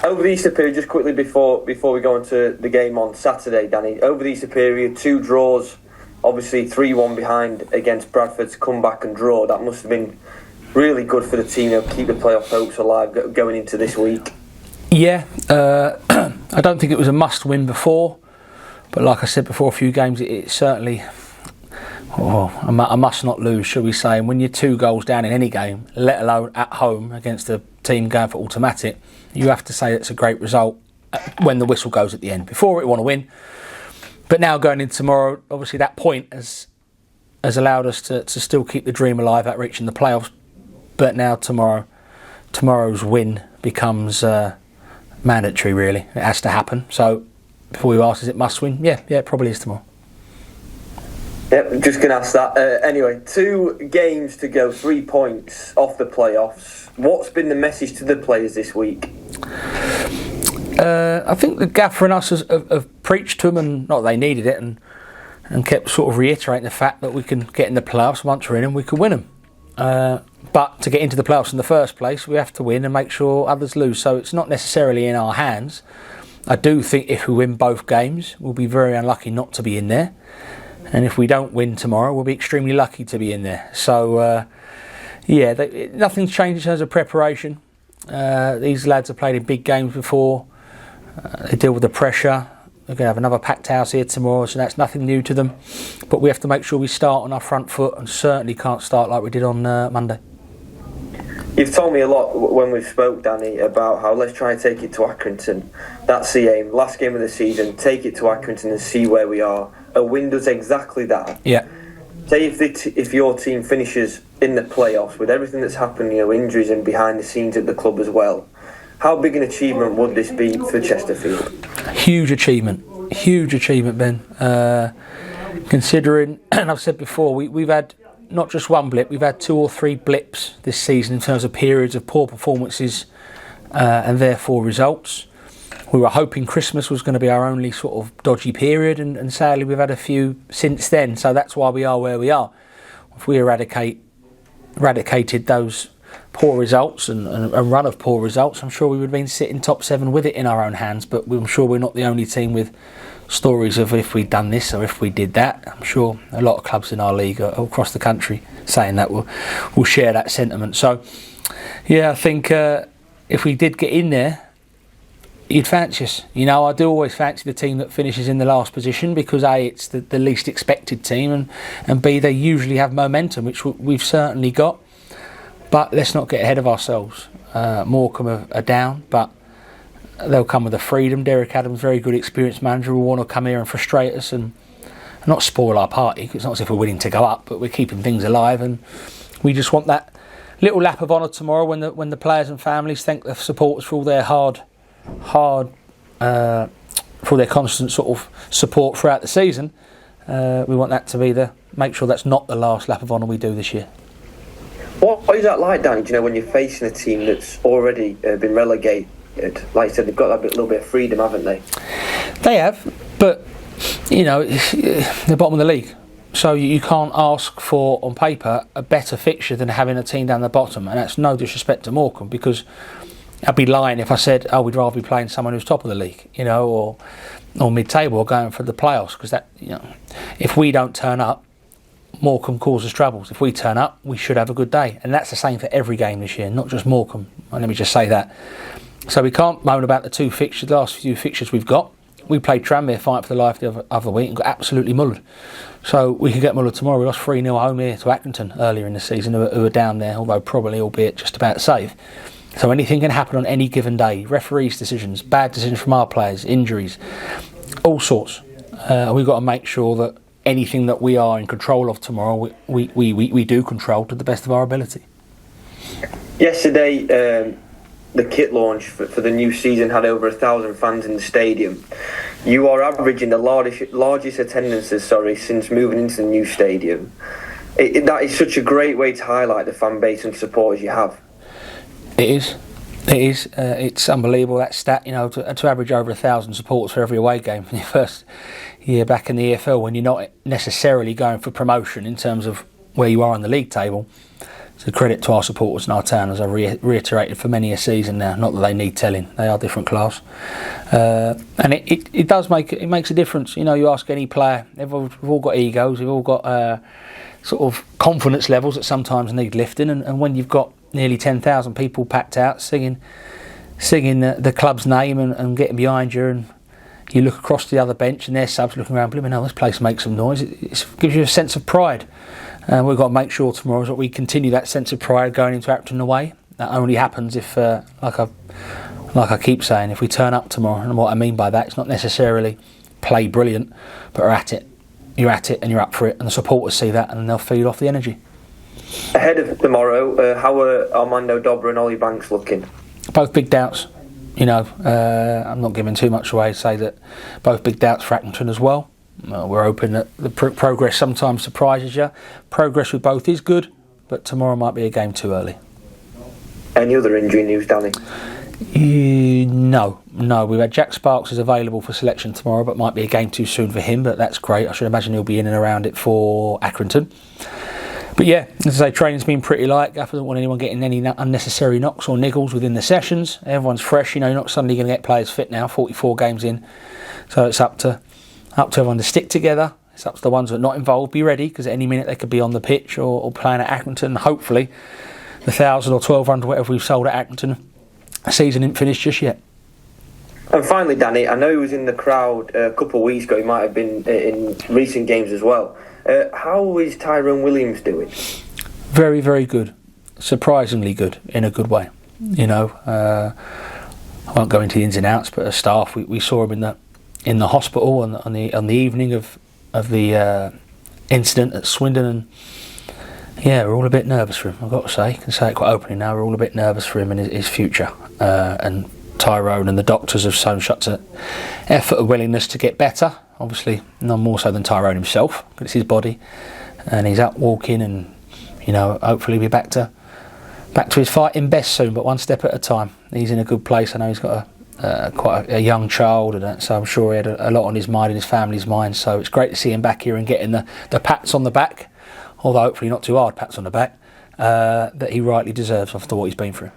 Over the Easter period, just quickly before we go into the game on Saturday, Danny, over the Easter period, 2 draws, obviously 3-1 behind against Bradford to come back and draw. That must have been really good for the team to keep the playoff hopes alive going into this week. Yeah, I don't think it was a must-win before, but like I said before, a few games, it certainly... a must not lose, shall we say. And when you're 2 goals down in any game, let alone at home against a team going for automatic, you have to say it's a great result when the whistle goes at the end. Before it, want to win. But now going into tomorrow, obviously that point has allowed us to still keep the dream alive at reaching the playoffs. But now tomorrow's win becomes mandatory, really. It has to happen. So before you ask, is it must win? Yeah, it probably is tomorrow. Yep, just going to ask that. Anyway, 2 games to go, 3 points off the playoffs. What's been the message to the players this week? I think the gaffer and us have preached to them, and not that they needed it, and kept sort of reiterating the fact that we can get in the playoffs once we're in and we can win them. But to get into the playoffs in the first place, we have to win and make sure others lose. So it's not necessarily in our hands. I do think if we win both games, we'll be very unlucky not to be in there. And if we don't win tomorrow, we'll be extremely lucky to be in there. So, nothing's changed in terms of preparation. These lads have played in big games before. They deal with the pressure. They're going to have another packed house here tomorrow, so that's nothing new to them. But we have to make sure we start on our front foot, and certainly can't start like we did on Monday. You've told me a lot when we spoke, Danny, about how let's try and take it to Accrington. That's the aim. Last game of the season, take it to Accrington and see where we are. A win does exactly that. Yeah. Say if your team finishes in the playoffs with everything that's happened, injuries and behind the scenes at the club as well, how big an achievement would this be for Chesterfield? Huge achievement, Ben. Considering, and I've said before, we've had not just one blip, we've had 2 or 3 blips this season in terms of periods of poor performances and therefore results. We were hoping Christmas was going to be our only sort of dodgy period, and sadly we've had a few since then, so that's why we are where we are. If we eradicated those poor results and a run of poor results, I'm sure we would have been sitting top 7 with it in our own hands, but I'm sure we're not the only team with stories of if we'd done this or if we did that. I'm sure a lot of clubs in our league across the country saying that will share that sentiment. So yeah, I think if we did get in there, you'd fancy us. I do always fancy the team that finishes in the last position because A, it's the least expected team, and B, they usually have momentum, which we've certainly got. But let's not get ahead of ourselves. Morecambe are down, but they'll come with the freedom. Derek Adams, very good experienced manager, will want to come here and frustrate us and not spoil our party. It's not as if we're willing to go up, but we're keeping things alive, and we just want that little lap of honour tomorrow when the players and families thank the supporters for all their for their constant sort of support throughout the season. We want that to be make sure that's not the last lap of honour we do this year. What is that like, Danny? Do you know when you're facing a team that's already been relegated? Like you said, they've got a little bit of freedom, haven't they? They have, but they're bottom of the league, so you can't ask for on paper a better fixture than having a team down the bottom, and that's no disrespect to Morecambe, because I'd be lying if I said, we'd rather be playing someone who's top of the league, or mid-table or going for the playoffs, because that, if we don't turn up, Morecambe causes troubles. If we turn up, we should have a good day, and that's the same for every game this year, not just Morecambe. And let me just say that. So we can't moan about the last few fixtures we've got. We played Tranmere fight for the life the other week and got absolutely mullered. So we could get mullered tomorrow. We lost 3-0 home here to Accrington earlier in the season, who were down there, although probably albeit just about safe. So anything can happen on any given day. Referees' decisions, bad decisions from our players, injuries, all sorts. We've got to make sure that anything that we are in control of tomorrow, we do control to the best of our ability. Yesterday, the kit launch for the new season had over 1,000 fans in the stadium. You are averaging the largest attendances, since moving into the new stadium. That is such a great way to highlight the fan base and supporters you have. It is. It's unbelievable, that stat, to average over 1,000 supporters for every away game in your first year back in the EFL, when you're not necessarily going for promotion in terms of where you are on the league table. It's a credit to our supporters in our town, as I've reiterated for many a season now. Not that they need telling; they are different class, and it does makes a difference. You ask any player; we've all got egos, we've all got sort of confidence levels that sometimes need lifting, and when you've got nearly 10,000 people packed out singing the club's name and getting behind you, and you look across the other bench and their subs looking around, blimey, this place makes some noise. It gives you a sense of pride. And we've got to make sure tomorrow that we continue that sense of pride going into Acton away. That only happens if, like I keep saying, if we turn up tomorrow. And what I mean by that, it's not necessarily play brilliant, but are at it. You're at it and you're up for it, and the supporters see that and they'll feed off the energy. Ahead of tomorrow, how are Armando Dobra and Ollie Banks looking? Both big doubts. I'm not giving too much away to say that both big doubts for Accrington as well. We're hoping that the progress sometimes surprises you. Progress with both is good, but tomorrow might be a game too early. Any other injury news, Danny? No. We've had Jack Sparks is available for selection tomorrow, but might be a game too soon for him, but that's great. I should imagine he'll be in and around it for Accrington. But yeah, as I say, training's been pretty light. Gaffer doesn't want anyone getting any unnecessary knocks or niggles within the sessions. Everyone's fresh. You're not suddenly going to get players fit now, 44 games in. So it's up to everyone to stick together. It's up to the ones that are not involved, be ready, because at any minute they could be on the pitch or playing at Accrington. Hopefully the 1,000 or 1,200, whatever we've sold at Accrington, the season isn't finished just yet. And finally, Danny, I know he was in the crowd a couple of weeks ago. He might have been in recent games as well. How is Tyrone Williams doing? Very, very good. Surprisingly good, in a good way. I won't go into the ins and outs, but as staff, we saw him in the hospital on the evening of the incident at Swindon, and yeah, we're all a bit nervous for him. I've got to say, I can say it quite openly now. We're all a bit nervous for him and his future. And Tyrone and the doctors have shown such an effort of willingness to get better. Obviously, none more so than Tyrone himself, because it's his body, and he's out walking, and hopefully be back to his fighting best soon, but one step at a time. He's in a good place. I know he's got quite a young child, and so I'm sure he had a lot on his mind and his family's mind. So it's great to see him back here and getting the pats on the back, although hopefully not too hard pats on the back, that he rightly deserves after what he's been through.